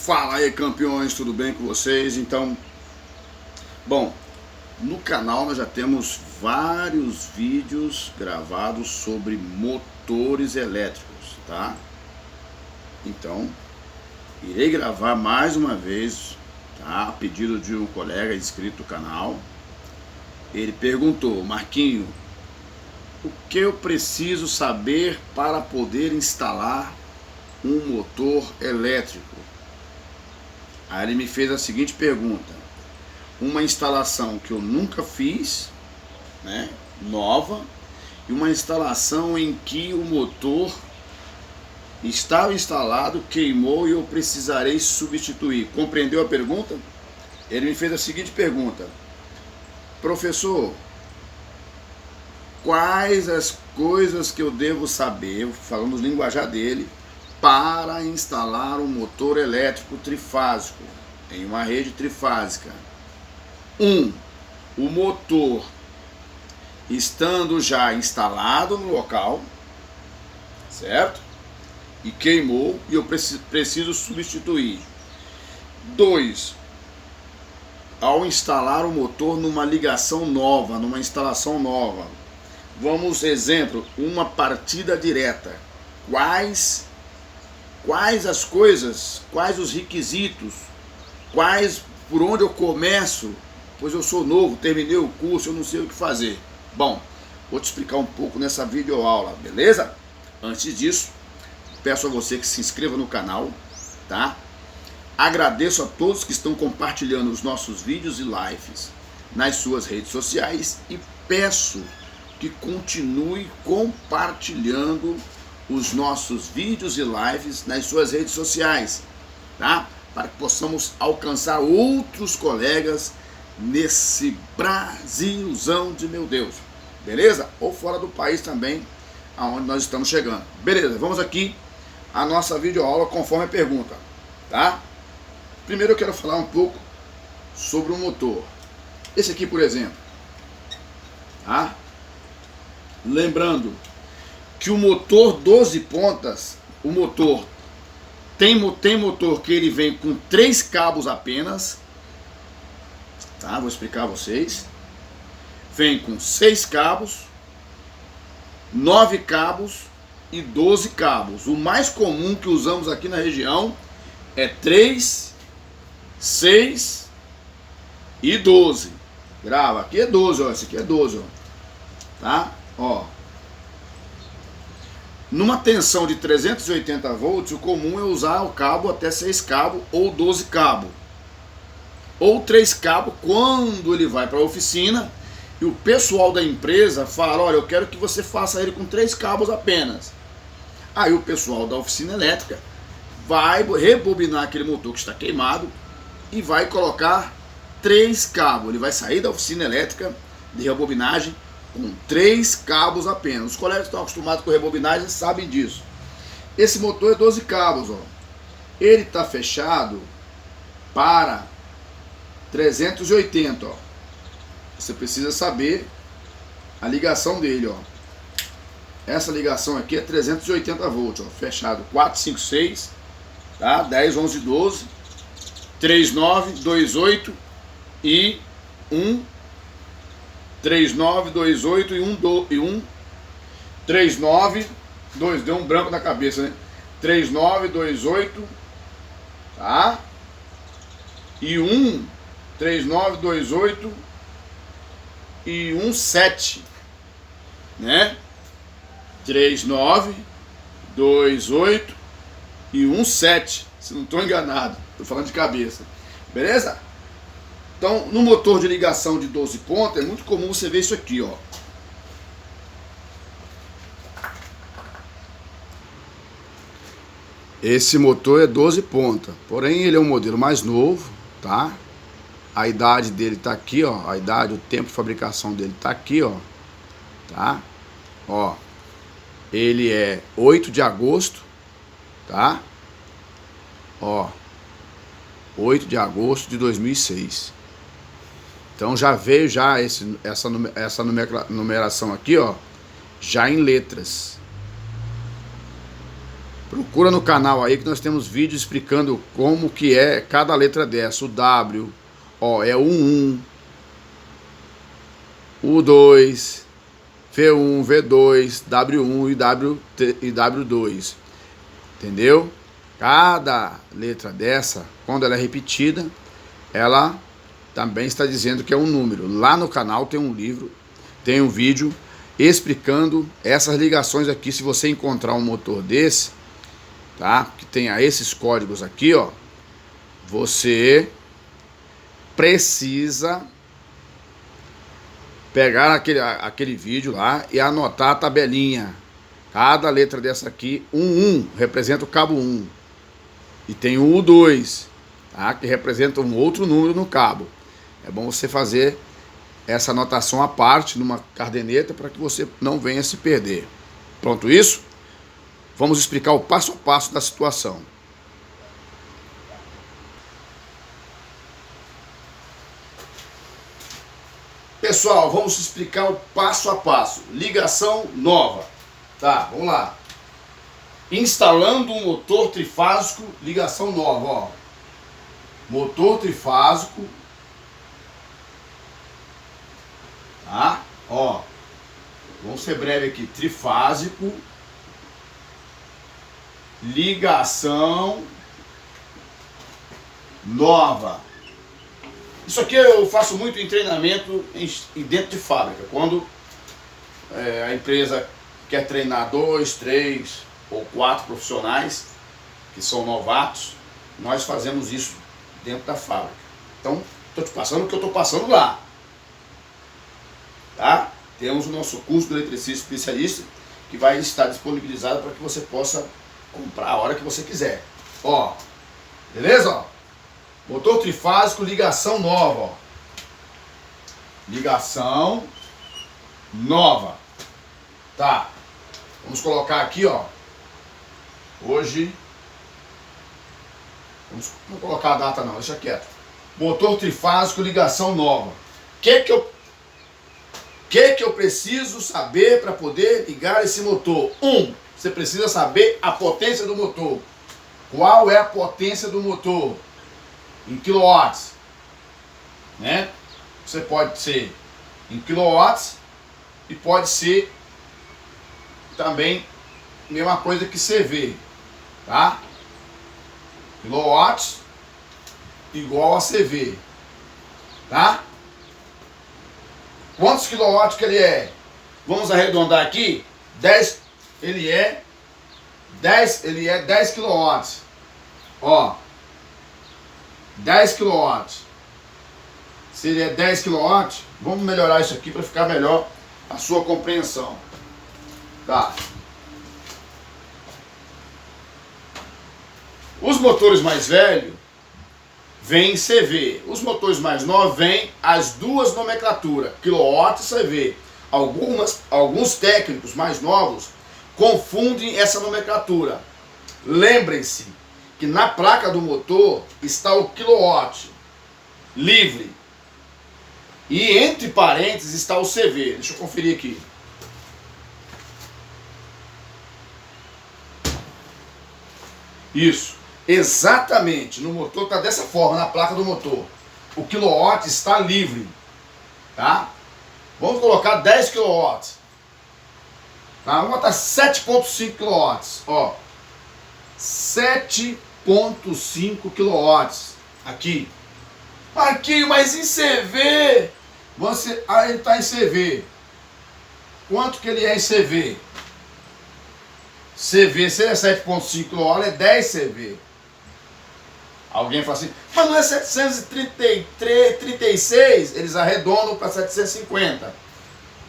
Fala aí, campeões, tudo bem com vocês? Então, bom, no canal nós já temos vários vídeos gravados sobre motores elétricos, tá? Então, irei gravar mais uma vez, tá? A pedido de um colega inscrito no canal. Ele perguntou: Marquinho, o que eu preciso saber para poder instalar um motor elétrico? Aí ele me fez a seguinte pergunta: uma instalação que eu nunca fiz, né, nova, e uma instalação em que o motor estava instalado, queimou e eu precisarei substituir. Compreendeu a pergunta? Ele me fez a seguinte pergunta: professor, quais as coisas que eu devo saber, falando o linguajar dele, para instalar um motor elétrico trifásico em uma rede trifásica? O motor estando já instalado no local, certo? E queimou e eu preciso substituir. 2, ao instalar o motor numa ligação nova, numa instalação nova. Vamos, exemplo, uma partida direta. Quais as coisas, quais os requisitos, por onde eu começo, pois eu sou novo, terminei o curso, eu não sei o que fazer. Bom, vou te explicar um pouco nessa videoaula, beleza? Antes disso, peço a você que se inscreva no canal, tá? Agradeço a todos que estão compartilhando os nossos vídeos e lives nas suas redes sociais e peço que continue compartilhando os nossos vídeos e lives nas suas redes sociais, tá? Para que possamos alcançar outros colegas nesse Brasilzão de meu Deus, beleza? Ou fora do país também, aonde nós estamos chegando. Beleza, vamos aqui a nossa videoaula conforme a pergunta, tá? Primeiro eu quero falar um pouco sobre o motor. Esse aqui, por exemplo, tá? Lembrando que o motor 12 pontas, o motor tem motor que ele vem com 3 cabos apenas, tá? Vou explicar a vocês. Vem com 6 cabos, 9 cabos e 12 cabos. O mais comum que usamos aqui na região é 3, 6 e 12. Grava, aqui é 12, ó. Esse aqui é 12, ó. Tá? Ó. Numa tensão de 380 volts, o comum é usar o cabo até 6 cabos ou 12 cabos. Ou 3 cabos quando ele vai para a oficina e o pessoal da empresa fala: olha, eu quero que você faça ele com 3 cabos apenas. Aí o pessoal da oficina elétrica vai rebobinar aquele motor que está queimado e vai colocar 3 cabos. Ele vai sair da oficina elétrica de rebobinagem com 3 cabos apenas. Os colegas que estão acostumados com rebobinagem sabem disso. Esse motor é 12 cabos, ó. Ele está fechado para 380, ó. Você precisa saber a ligação dele, ó. Essa ligação aqui é 380 volts, ó. Fechado 4, 5, 6, tá? 10, 11, 12, 3, 9, 2, 8 e 1. 3, 9, 2, 8 e 1, 3, 9, 2, deu um branco na cabeça, né? 3, 9, 2, 8, tá? E 1, 3, 9, 2, 8 e 1, 7, né? 3, 9, 2, 8 e 1, 7, se não estou enganado, estou falando de cabeça, beleza? Então, no motor de ligação de 12 pontas, é muito comum você ver isso aqui, ó. Esse motor é 12 pontas, porém ele é um modelo mais novo, tá? A idade dele tá aqui, ó. A idade, o tempo de fabricação dele tá aqui, ó. Tá? Ó. Ele é 8 de agosto, tá? Ó. 8 de agosto de 2006. Então já veio já essa numeração aqui, ó, já em letras. Procura no canal aí que nós temos vídeos explicando como que é cada letra dessa. O W, ó, é o 1, o 2, V1, V2, W1 e W2. Entendeu? Cada letra dessa, quando ela é repetida, ela também está dizendo que é um número. Lá no canal tem um livro, tem um vídeo explicando essas ligações aqui. Se você encontrar um motor desse, tá? Que tenha esses códigos aqui, ó, você precisa pegar aquele vídeo lá e anotar a tabelinha. Cada letra dessa aqui, 1 representa o cabo 1. E tem o U2, tá? Que representa um outro número no cabo. É bom você fazer essa anotação à parte numa caderneta para que você não venha se perder. Pronto isso? Vamos explicar o passo a passo da situação. Pessoal, vamos explicar o passo a passo. Ligação nova. Tá, vamos lá. Instalando um motor trifásico, ligação nova, ó. Motor trifásico. Tá? Ó. Vamos ser breve aqui. Trifásico. Ligação nova. Isso aqui eu faço muito em treinamento dentro de fábrica. Quando a empresa quer treinar 2, 3 ou 4 profissionais que são novatos, nós fazemos isso dentro da fábrica. Então, estou te passando o que eu estou passando lá. Tá? Temos o nosso curso do eletricista especialista que vai estar disponibilizado para que você possa comprar a hora que você quiser. Ó, beleza? Ó, motor trifásico, ligação nova. Ó. Ligação nova. Tá. Vamos colocar aqui, ó. Hoje. Não colocar a data não, deixa quieto. Motor trifásico, ligação nova. O que eu preciso saber para poder ligar esse motor? Você precisa saber a potência do motor. Qual é a potência do motor? Em quilowatts. Né? Você pode ser em quilowatts e pode ser também mesma coisa que CV. Tá? Quilowatts igual a CV. Tá? Quantos quilowatts que ele é? Vamos arredondar aqui. 10, ele é 10 quilowatts. Ó. 10 quilowatts. Se ele é 10 quilowatts, vamos melhorar isso aqui para ficar melhor a sua compreensão. Tá. Os motores mais velhos vêm CV. Os motores mais novos vêm as duas nomenclaturas, quilowatt e CV. Alguns técnicos mais novos confundem essa nomenclatura. Lembrem-se que na placa do motor está o quilowatt livre. E entre parênteses está o CV. Deixa eu conferir aqui. Isso. Exatamente. No motor está dessa forma, na placa do motor. O quilowatt está livre. Tá? Vamos colocar 10 kW. Tá? Vamos botar 7,5 kW. Ó. 7,5 kW. Aqui. Marquinhos, mas em CV? Ele está em CV. Quanto que ele é em CV? CV, se ele é 7,5 kW, é 10 CV. Alguém fala assim, mas não é 733, 36? Eles arredondam para 750.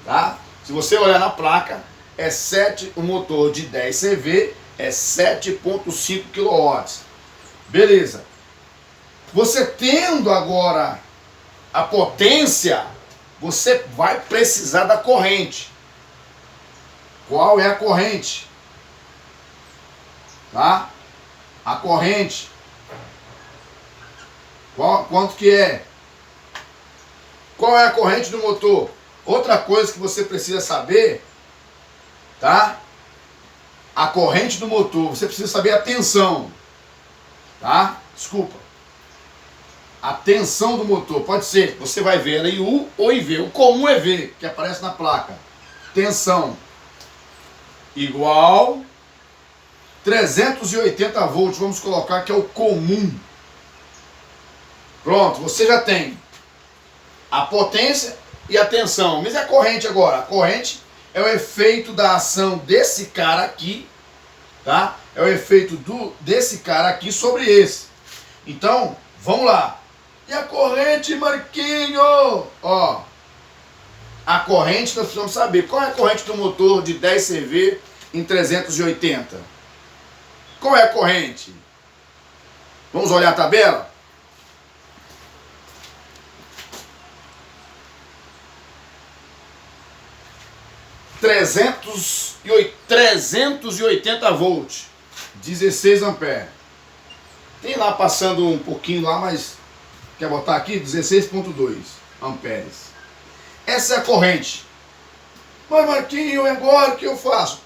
Tá? Se você olhar na placa, o motor de 10 CV é 7,5 kW. Beleza. Você tendo agora a potência, você vai precisar da corrente. Qual é a corrente? Tá? A corrente. Quanto que é? Qual é a corrente do motor? Outra coisa que você precisa saber, tá? a corrente do motor, você precisa saber a tensão, tá? Desculpa. A tensão do motor, pode ser, você vai ver ela em U ou em V. O comum é V, que aparece na placa. Tensão igual 380 volts, vamos colocar que é o comum. Pronto, você já tem a potência e a tensão. Mas e a corrente agora? A corrente é o efeito da ação desse cara aqui, tá? É o efeito desse cara aqui sobre esse. Então, vamos lá. E a corrente, Marquinho? Ó, a corrente, nós precisamos saber qual é a corrente do motor de 10 CV em 380. Qual é a corrente? Vamos olhar a tabela? – 380 volts, 16 amperes. Tem lá passando um pouquinho lá, mas quer botar aqui 16,2 amperes. Essa é a corrente. Mas Marquinho, agora o que eu faço?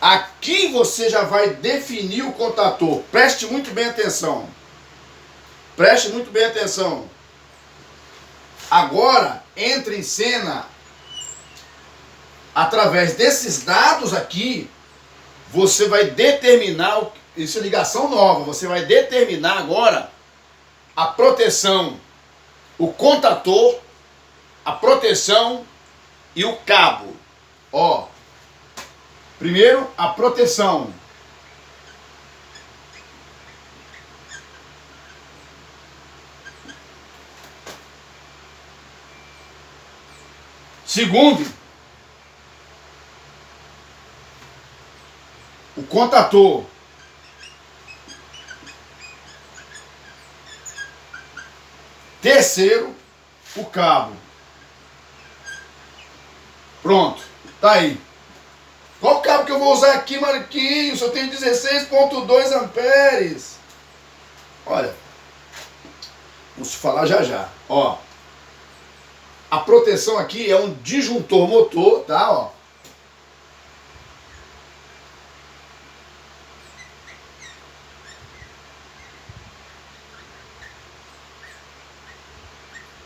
Aqui você já vai definir o contator. Preste muito bem atenção. Preste muito bem atenção. Agora entra em cena, através desses dados aqui, você vai determinar, isso é ligação nova, você vai determinar agora a proteção, o contator, a proteção e o cabo. Ó, primeiro a proteção. Segundo, o contator. Terceiro, o cabo. Pronto, tá aí. Qual o cabo que eu vou usar aqui, Marquinhos? Eu tenho 16,2 amperes. Olha, vamos falar já já. Ó, a proteção aqui é um disjuntor motor, tá? Ó.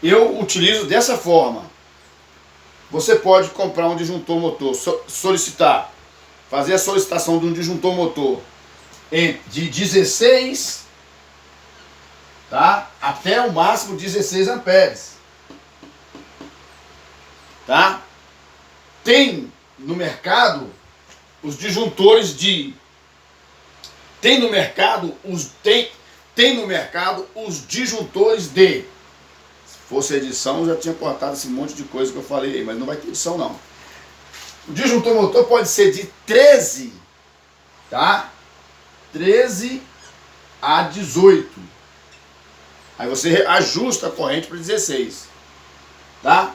Eu utilizo dessa forma. Você pode comprar um disjuntor motor, solicitar, fazer a solicitação de um disjuntor motor de 16, tá? Até o máximo 16 amperes. Tá? Tem no mercado os disjuntores de... Tem no mercado os disjuntores de... Se fosse edição, eu já tinha cortado esse monte de coisa que eu falei aí, mas não vai ter edição não. O disjuntor motor pode ser de 13, tá? 13 a 18. Aí você ajusta a corrente para 16, tá?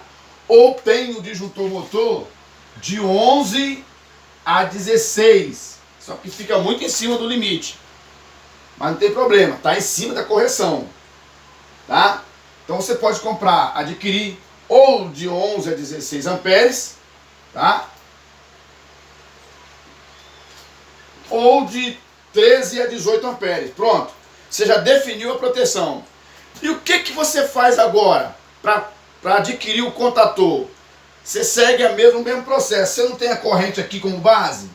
Ou tem o disjuntor motor de 11 a 16, só que fica muito em cima do limite. Mas não tem problema, tá em cima da correção, tá? Então você pode comprar, adquirir ou de 11 a 16 amperes, tá? Ou de 13 a 18 amperes. Pronto, você já definiu a proteção. E o que você faz agora para adquirir o contator? Você segue o mesmo processo. Você não tem a corrente aqui como base?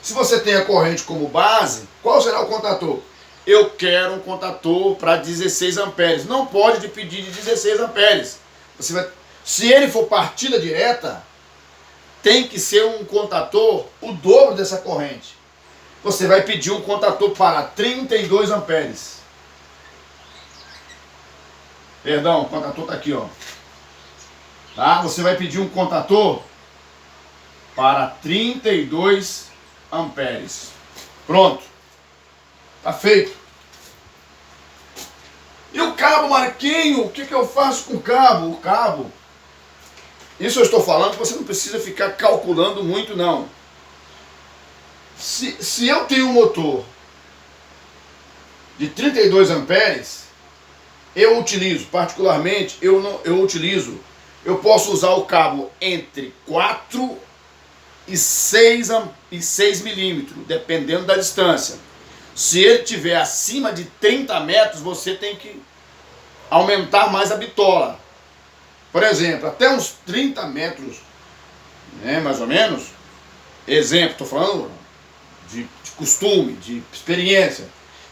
Se você tem a corrente como base, qual será o contator? Eu quero um contator para 16 amperes. Não pode pedir de 16 amperes. Se ele for partida direta, tem que ser um contator o dobro dessa corrente. Você vai pedir um contator para 32 amperes. Perdão, o contator está aqui, ó. Tá? Você vai pedir um contator para 32 amperes. Pronto. Tá feito. E o cabo, Marquinho? O que eu faço com o cabo? O cabo, isso eu estou falando que você não precisa ficar calculando muito, não. Se eu tenho um motor de 32 amperes, eu utilizo, particularmente, eu posso usar o cabo entre 4 e 6 milímetros, dependendo da distância. Se ele estiver acima de 30 metros, você tem que aumentar mais a bitola. Por exemplo, até uns 30 metros, né, mais ou menos, exemplo, estou falando de costume, de experiência,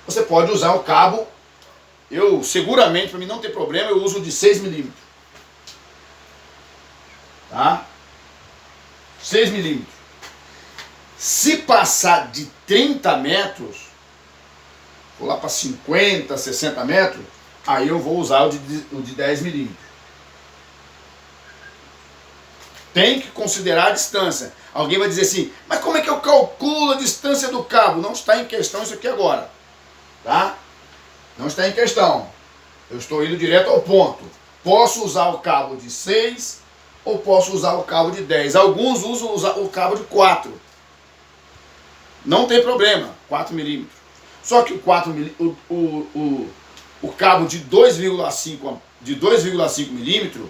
você pode usar o cabo, eu seguramente, para mim não ter problema, eu uso de 6 milímetros. Tá? 6 milímetros. Se passar de 30 metros, vou lá para 50, 60 metros, aí eu vou usar o de 10 milímetros. Tem que considerar a distância. Alguém vai dizer assim, mas como é que eu calculo a distância do cabo? Não está em questão isso aqui agora. Tá? Não está em questão. Eu estou indo direto ao ponto. Posso usar o cabo de 6 ou posso usar o cabo de 10. Alguns usam o cabo de 4. Não tem problema, 4 milímetros. Só que o cabo de 2,5 milímetros,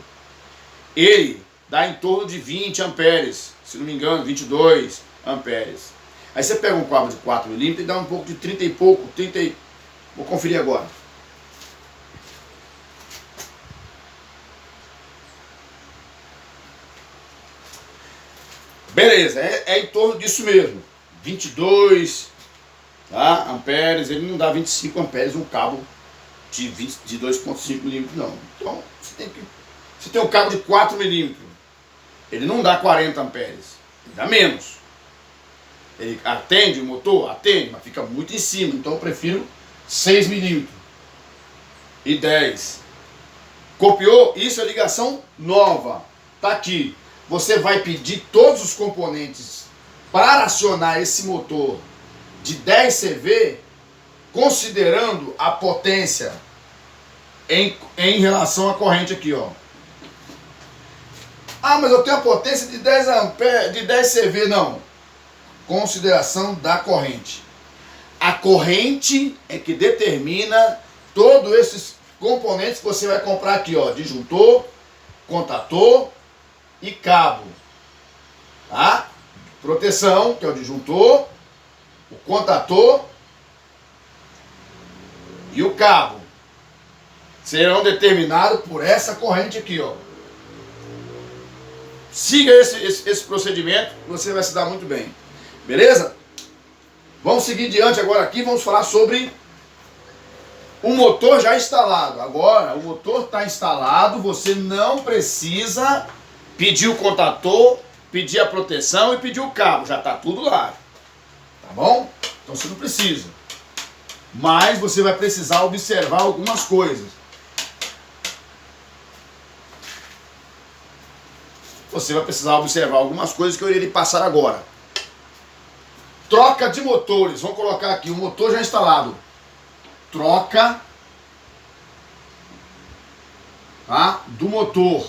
ele dá em torno de 20 amperes, se não me engano, 22 amperes. Aí você pega um cabo de 4 milímetros e dá um pouco de 30 e pouco, vou conferir agora. Beleza, é em torno disso mesmo, 22, tá, amperes, ele não dá 25 amperes um cabo de 2,5 milímetros não. Então, você tem um cabo de 4 milímetros, ele não dá 40 amperes, ele dá menos. Ele atende o motor? Atende, mas fica muito em cima, então eu prefiro 6 milímetros e 10. Copiou? Isso é ligação nova, tá aqui. Você vai pedir todos os componentes para acionar esse motor de 10 CV, considerando a potência em relação à corrente aqui, ó. Ah, mas eu tenho a potência de 10 amperes, de 10 CV, não. Consideração da corrente. A corrente é que determina todos esses componentes que você vai comprar aqui, ó, disjuntor, contator e cabo, tá? Proteção, que é o disjuntor, o contator e o cabo serão determinados por essa corrente aqui, ó. Siga esse procedimento, você vai se dar muito bem, beleza? Vamos seguir diante agora aqui, vamos falar sobre o motor já instalado. Agora, o motor está instalado, você não precisa pedir o contator, pedir a proteção e pedir o cabo, já está tudo lá, tá bom? Então você não precisa, mas você vai precisar observar algumas coisas. Você vai precisar observar algumas coisas que eu irei lhe passar agora. Troca de motores, vamos colocar aqui o motor já instalado. Troca, tá, do motor.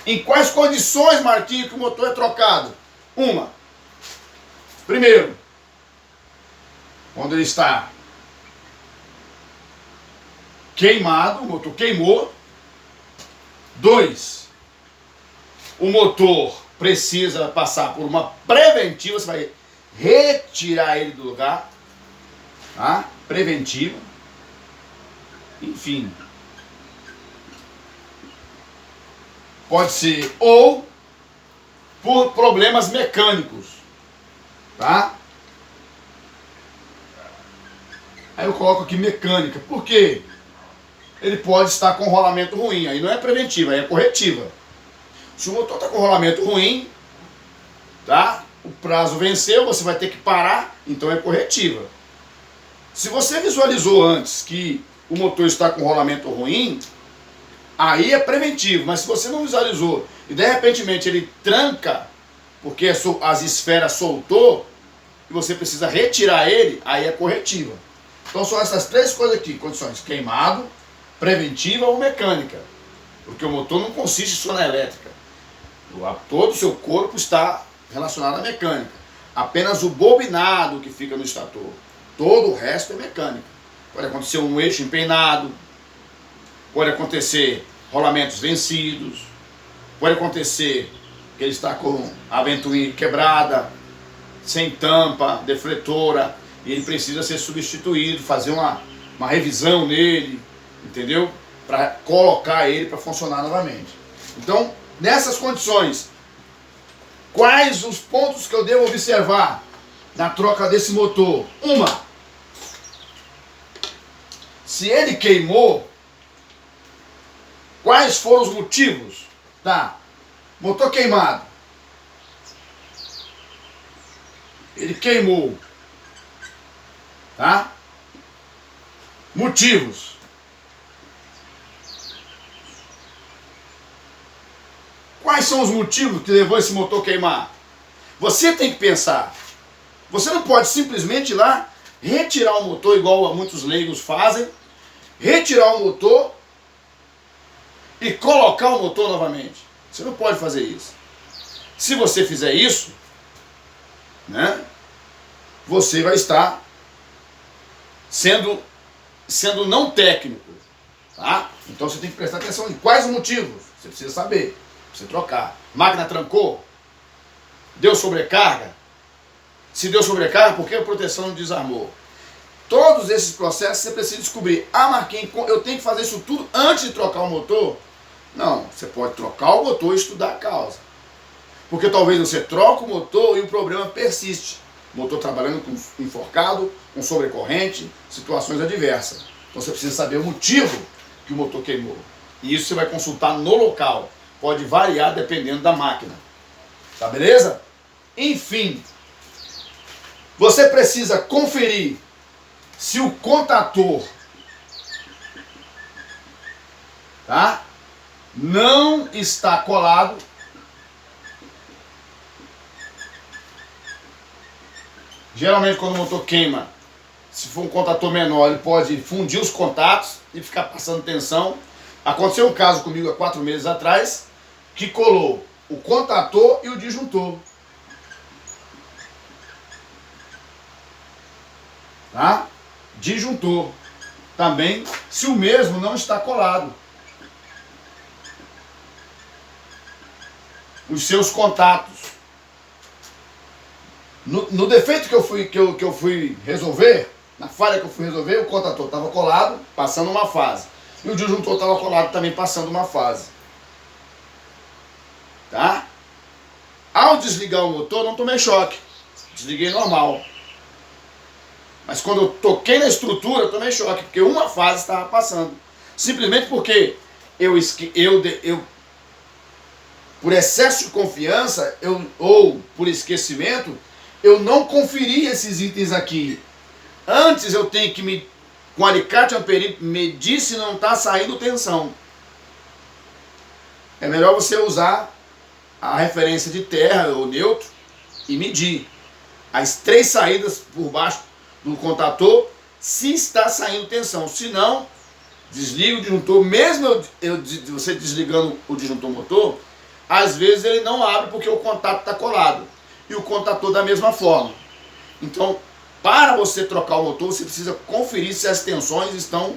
Em quais condições, Marquinhos, que o motor é trocado? Primeiro, quando ele está queimado, o motor queimou. 2, o motor precisa passar por uma preventiva, você vai retirar ele do lugar, tá? Preventiva. Enfim, pode ser ou por problemas mecânicos, tá? Aí eu coloco aqui mecânica, por quê? Ele pode estar com rolamento ruim, aí não é preventiva, aí é corretiva. Se o motor está com rolamento ruim, tá? O prazo venceu, você vai ter que parar, então é corretiva. Se você visualizou antes que o motor está com rolamento ruim, aí é preventivo, mas se você não visualizou e de repentemente ele tranca, porque as esferas soltou, e você precisa retirar ele, aí é corretiva. Então são essas três coisas aqui, condições: queimado, preventiva ou mecânica. Porque o motor não consiste só na elétrica. Todo o seu corpo está relacionado à mecânica. Apenas o bobinado que fica no estator. Todo o resto é mecânica. Pode acontecer um eixo empenado, pode acontecer rolamentos vencidos, Pode acontecer que ele está com a ventoinha quebrada, sem tampa, defletora, e ele precisa ser substituído, fazer uma revisão nele, entendeu? Para colocar ele para funcionar novamente. Então, nessas condições, quais os pontos que eu devo observar na troca desse motor? Se ele queimou, quais foram os motivos? Tá, motor queimado. Ele queimou. Tá? Motivos. Quais são os motivos que levou esse motor a queimar? Você tem que pensar. Você não pode simplesmente ir lá, retirar o motor, igual muitos leigos fazem, retirar o motor e colocar o motor novamente. Você não pode fazer isso. Se você fizer isso, né, você vai estar sendo não técnico. Tá? Então você tem que prestar atenção em quais os motivos. Você precisa saber. Você trocar. Máquina trancou? Deu sobrecarga? Se deu sobrecarga, por que a proteção não desarmou? Todos esses processos você precisa descobrir. Ah, Marquinhos, eu tenho que fazer isso tudo antes de trocar o motor? Não, você pode trocar o motor e estudar a causa. Porque talvez você troque o motor e o problema persiste. O motor trabalhando com enforcado, com sobrecorrente, situações adversas. Então você precisa saber o motivo que o motor queimou. E isso você vai consultar no local. Pode variar dependendo da máquina. Tá beleza? Enfim, você precisa conferir se o contator, tá, não está colado. Geralmente quando o motor queima, se for um contator menor, ele pode fundir os contatos e ficar passando tensão. Aconteceu um caso comigo há 4 meses atrás, que colou o contator e o disjuntor. Tá? Disjuntor. Também, se o mesmo não está colado. Os seus contatos. No defeito que eu fui resolver, na falha que eu fui resolver, o contator estava colado, passando uma fase. E o disjuntor estava colado também, passando uma fase. Tá? Ao desligar o motor, não tomei choque. Desliguei normal. Mas quando eu toquei na estrutura, eu tomei choque, porque uma fase estava passando. Simplesmente porque por excesso de confiança, ou por esquecimento, eu não conferi esses itens aqui. Antes eu tenho que, com alicate amperímetro, medir se não está saindo tensão. É melhor você usar a referência de terra ou neutro e medir as 3 saídas por baixo do contator, se está saindo tensão. Se não, desliga o disjuntor. Mesmo você desligando o disjuntor motor, às vezes ele não abre porque o contato está colado. E o contator da mesma forma. Então, para você trocar o motor, você precisa conferir se as tensões estão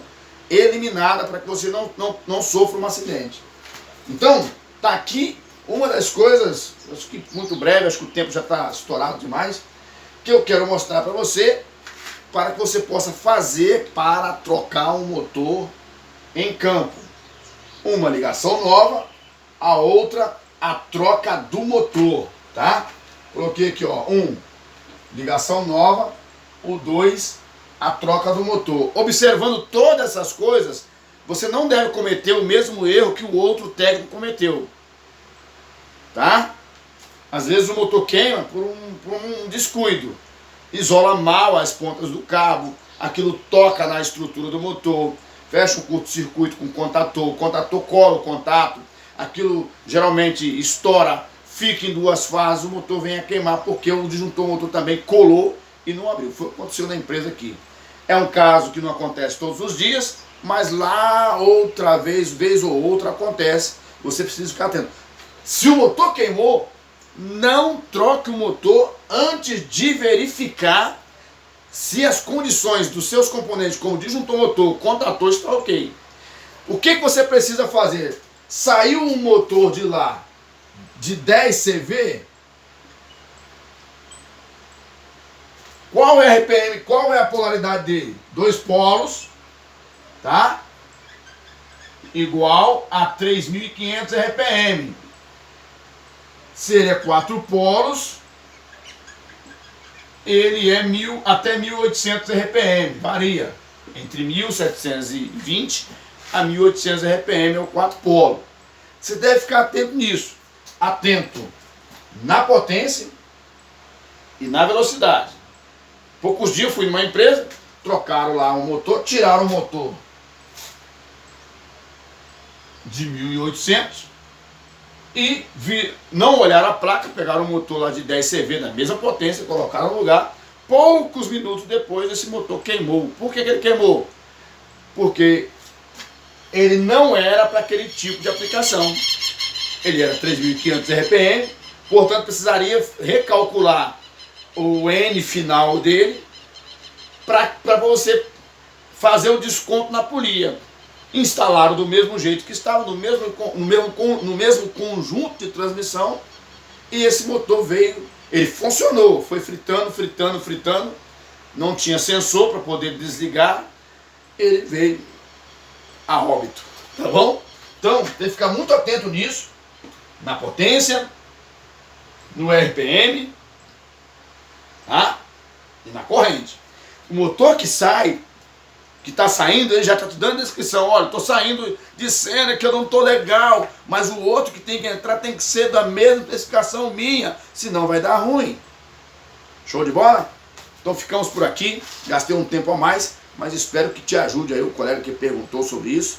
eliminadas para que você não sofra um acidente. Então, tá aqui uma das coisas, acho que muito breve, acho que o tempo já está estourado demais, que eu quero mostrar para você, para que você possa fazer para trocar um motor em campo. Uma ligação nova, a outra a troca do motor, tá? Coloquei aqui, ó, 1, ligação nova, o 2, a troca do motor. Observando todas essas coisas, você não deve cometer o mesmo erro que o outro técnico cometeu, tá? Às vezes o motor queima por um descuido, isola mal as pontas do cabo, aquilo toca na estrutura do motor, fecha um curto-circuito com o contator cola o contato, aquilo geralmente estoura, fica em 2 fases, o motor vem a queimar porque o disjuntor motor também colou e não abriu. Foi o que aconteceu na empresa aqui. É um caso que não acontece todos os dias, mas lá outra vez ou outra acontece. Você precisa ficar atento. Se o motor queimou, não troque o motor antes de verificar se as condições dos seus componentes, como disjuntor motor, contator, estão ok. O que você precisa fazer? Saiu um motor de lá de 10 CV, qual é a RPM, qual é a polaridade dele? 2 polos, tá? Igual a 3.500 RPM. Seria 4 polos, ele é até 1.800 RPM, varia entre 1.720 a 1.800 RPM, é o 4 polos. Você deve ficar atento nisso, atento na potência e na velocidade. Poucos dias eu fui numa empresa, trocaram lá um motor, tiraram o motor de 1.800 e não olharam a placa, pegaram o motor lá de 10 CV da mesma potência, colocaram no lugar. Poucos minutos depois esse motor queimou. Por que ele queimou? Porque ele não era para aquele tipo de aplicação. Ele era 3.500 RPM, portanto precisaria recalcular o N final dele para você fazer o desconto na polia. Instalaram do mesmo jeito que estava, no mesmo conjunto de transmissão, e esse motor veio, ele funcionou, foi fritando, não tinha sensor para poder desligar, ele veio a óbito, tá bom? Então, tem que ficar muito atento nisso, na potência, no RPM, tá? E na corrente. O motor que sai, que está saindo, ele já está te dando descrição, olha, estou saindo de cena que eu não estou legal, mas o outro que tem que entrar tem que ser da mesma especificação minha, senão vai dar ruim. Show de bola? Então ficamos por aqui, gastei um tempo a mais, mas espero que te ajude aí o colega que perguntou sobre isso,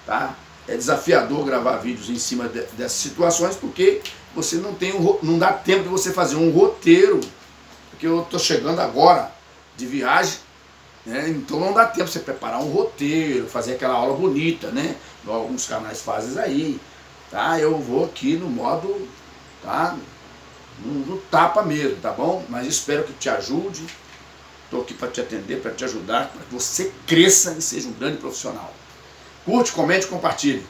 tá? É desafiador gravar vídeos em cima dessas situações, porque você não dá tempo de você fazer um roteiro, porque eu estou chegando agora de viagem, né? Então não dá tempo de você preparar um roteiro, fazer aquela aula bonita, né? Igual alguns canais fazem aí, tá? Eu vou aqui no modo, tá? No tapa mesmo, tá bom? Mas espero que te ajude. Estou aqui para te atender, para te ajudar, para que você cresça e seja um grande profissional. Curte, comente, compartilhe.